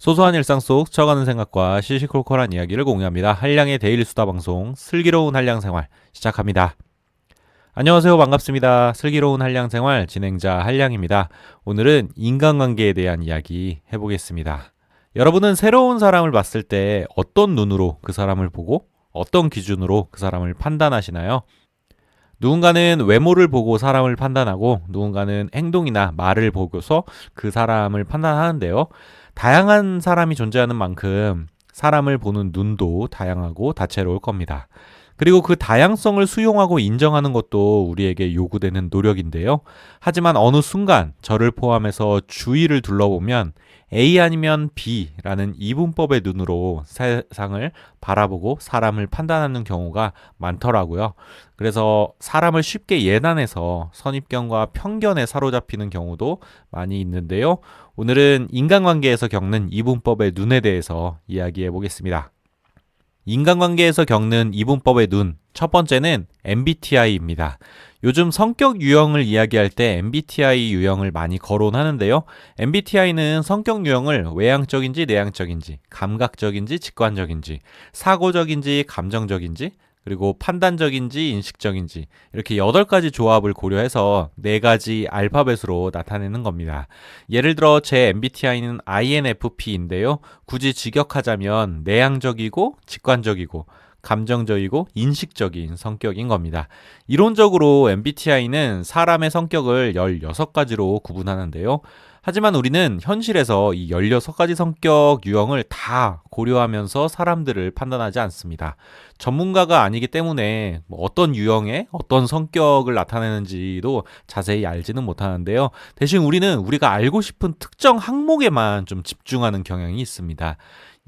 소소한 일상 속 스쳐가는 생각과 시시콜콜한 이야기를 공유합니다. 한량의 데일리 수다 방송 슬기로운 한량 생활 시작합니다. 안녕하세요. 반갑습니다. 슬기로운 한량 생활 진행자 한량입니다. 오늘은 인간관계에 대한 이야기 해보겠습니다. 여러분은 새로운 사람을 봤을 때 어떤 눈으로 그 사람을 보고 어떤 기준으로 그 사람을 판단하시나요? 누군가는 외모를 보고 사람을 판단하고 누군가는 행동이나 말을 보고서 그 사람을 판단하는데요. 다양한 사람이 존재하는 만큼 사람을 보는 눈도 다양하고 다채로울 겁니다. 그리고 그 다양성을 수용하고 인정하는 것도 우리에게 요구되는 노력인데요. 하지만 어느 순간 저를 포함해서 주위를 둘러보면 A 아니면 B라는 이분법의 눈으로 세상을 바라보고 사람을 판단하는 경우가 많더라고요. 그래서 사람을 쉽게 예단해서 선입견과 편견에 사로잡히는 경우도 많이 있는데요. 오늘은 인간관계에서 겪는 이분법의 눈에 대해서 이야기해 보겠습니다. 인간관계에서 겪는 이분법의 눈, 첫 번째는 MBTI입니다. 요즘 성격 유형을 이야기할 때 MBTI 유형을 많이 거론하는데요. MBTI는 성격 유형을 외향적인지 내향적인지, 감각적인지 직관적인지, 사고적인지 감정적인지, 그리고 판단적인지 인식적인지 이렇게 8가지 조합을 고려해서 4가지 알파벳으로 나타내는 겁니다. 예를 들어 제 MBTI는 INFP인데요. 굳이 직역하자면 내향적이고 직관적이고 감정적이고 인식적인 성격인 겁니다. 이론적으로 MBTI는 사람의 성격을 16가지로 구분하는데요. 하지만 우리는 현실에서 이 16가지 성격 유형을 다 고려하면서 사람들을 판단하지 않습니다. 전문가가 아니기 때문에 어떤 유형의 어떤 성격을 나타내는지도 자세히 알지는 못하는데요. 대신 우리는 우리가 알고 싶은 특정 항목에만 좀 집중하는 경향이 있습니다.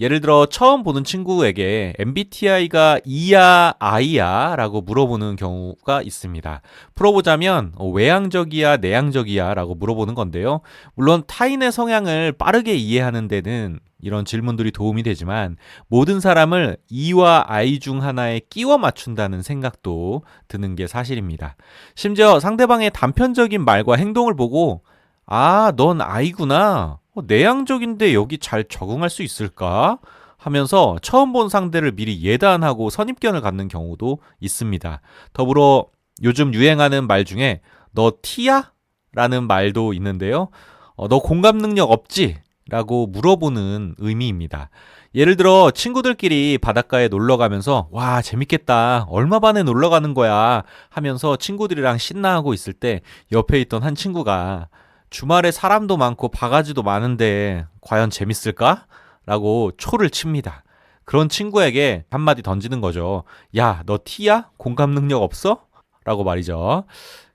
예를 들어 처음 보는 친구에게 MBTI가 E야 I야 라고 물어보는 경우가 있습니다. 풀어보자면 외향적이야 내향적이야 라고 물어보는 건데요. 물론 타인의 성향을 빠르게 이해하는 데는 이런 질문들이 도움이 되지만 모든 사람을 E와 I 중 하나에 끼워 맞춘다는 생각도 드는 게 사실입니다. 심지어 상대방의 단편적인 말과 행동을 보고 넌 I구나. 내향적인데 여기 잘 적응할 수 있을까? 하면서 처음 본 상대를 미리 예단하고 선입견을 갖는 경우도 있습니다. 더불어 요즘 유행하는 말 중에 너 T야? 라는 말도 있는데요. 너 공감 능력 없지? 라고 물어보는 의미입니다. 예를 들어 친구들끼리 바닷가에 놀러 가면서 와 재밌겠다 얼마 만에 놀러 가는 거야 하면서 친구들이랑 신나하고 있을 때 옆에 있던 한 친구가 주말에 사람도 많고 바가지도 많은데 과연 재밌을까? 라고 초를 칩니다. 그런 친구에게 한마디 던지는 거죠. 야, 너 T야? 공감 능력 없어? 라고 말이죠.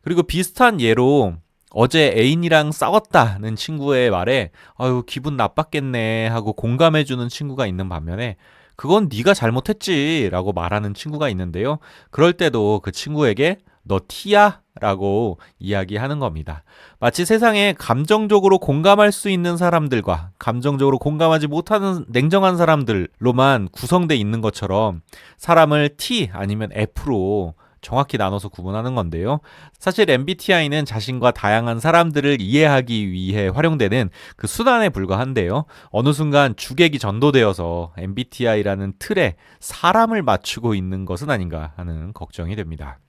그리고 비슷한 예로 어제 애인이랑 싸웠다는 친구의 말에 아유 기분 나빴겠네 하고 공감해주는 친구가 있는 반면에 그건 네가 잘못했지 라고 말하는 친구가 있는데요. 그럴 때도 그 친구에게 너 T야? 라고 이야기하는 겁니다. 마치 세상에 감정적으로 공감할 수 있는 사람들과 감정적으로 공감하지 못하는 냉정한 사람들로만 구성되어 있는 것처럼 사람을 T 아니면 F로 정확히 나눠서 구분하는 건데요. 사실 MBTI는 자신과 다양한 사람들을 이해하기 위해 활용되는 그 수단에 불과한데요. 어느 순간 주객이 전도되어서 MBTI라는 틀에 사람을 맞추고 있는 것은 아닌가 하는 걱정이 됩니다.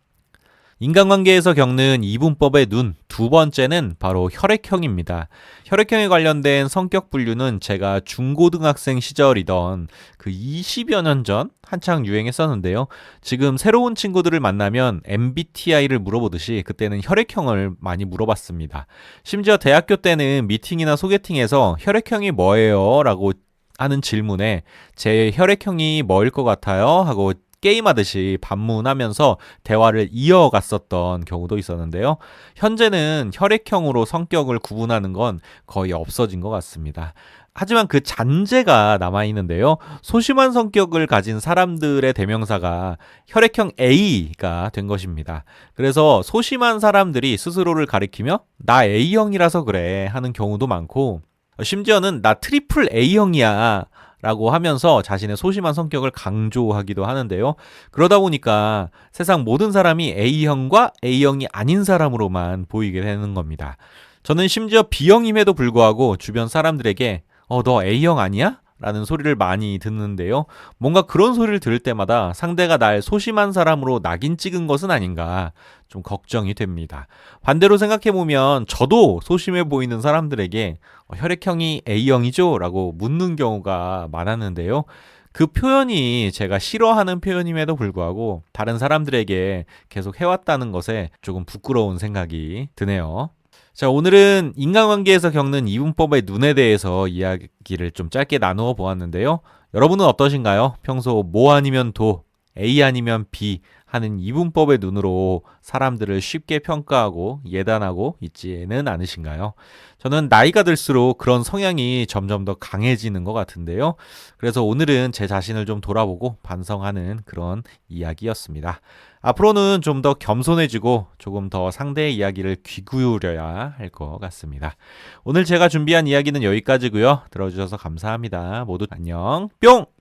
인간관계에서 겪는 이분법의 눈, 두 번째는 바로 혈액형입니다. 혈액형에 관련된 성격 분류는 제가 중고등학생 시절이던 그 20여 년 전 한창 유행했었는데요. 지금 새로운 친구들을 만나면 MBTI를 물어보듯이 그때는 혈액형을 많이 물어봤습니다. 심지어 대학교 때는 미팅이나 소개팅에서 혈액형이 뭐예요? 라고 하는 질문에 제 혈액형이 뭐일 것 같아요? 하고 게임하듯이 반문하면서 대화를 이어갔었던 경우도 있었는데요. 현재는 혈액형으로 성격을 구분하는 건 거의 없어진 것 같습니다. 하지만 그 잔재가 남아있는데요. 소심한 성격을 가진 사람들의 대명사가 혈액형 A가 된 것입니다. 그래서 소심한 사람들이 스스로를 가리키며 나 A형이라서 그래 하는 경우도 많고 심지어는 나 트리플 A형이야 라고 하면서 자신의 소심한 성격을 강조하기도 하는데요. 그러다 보니까 세상 모든 사람이 A형과 A형이 아닌 사람으로만 보이게 되는 겁니다. 저는 심지어 B형임에도 불구하고 주변 사람들에게 너 A형 아니야? 라는 소리를 많이 듣는데요. 뭔가 그런 소리를 들을 때마다 상대가 날 소심한 사람으로 낙인 찍은 것은 아닌가 좀 걱정이 됩니다. 반대로 생각해보면 저도 소심해 보이는 사람들에게 혈액형이 A형이죠? 라고 묻는 경우가 많았는데요. 그 표현이 제가 싫어하는 표현임에도 불구하고 다른 사람들에게 계속 해왔다는 것에 조금 부끄러운 생각이 드네요. 자, 오늘은 인간관계에서 겪는 이분법의 눈에 대해서 이야기를 좀 짧게 나누어 보았는데요. 여러분은 어떠신가요? 평소 뭐 아니면 도, A 아니면 B 하는 이분법의 눈으로 사람들을 쉽게 평가하고 예단하고 있지는 않으신가요? 저는 나이가 들수록 그런 성향이 점점 더 강해지는 것 같은데요. 그래서 오늘은 제 자신을 좀 돌아보고 반성하는 그런 이야기였습니다. 앞으로는 좀 더 겸손해지고 조금 더 상대의 이야기를 귀 기울여야 할 것 같습니다. 오늘 제가 준비한 이야기는 여기까지고요. 들어주셔서 감사합니다. 모두 안녕. 뿅!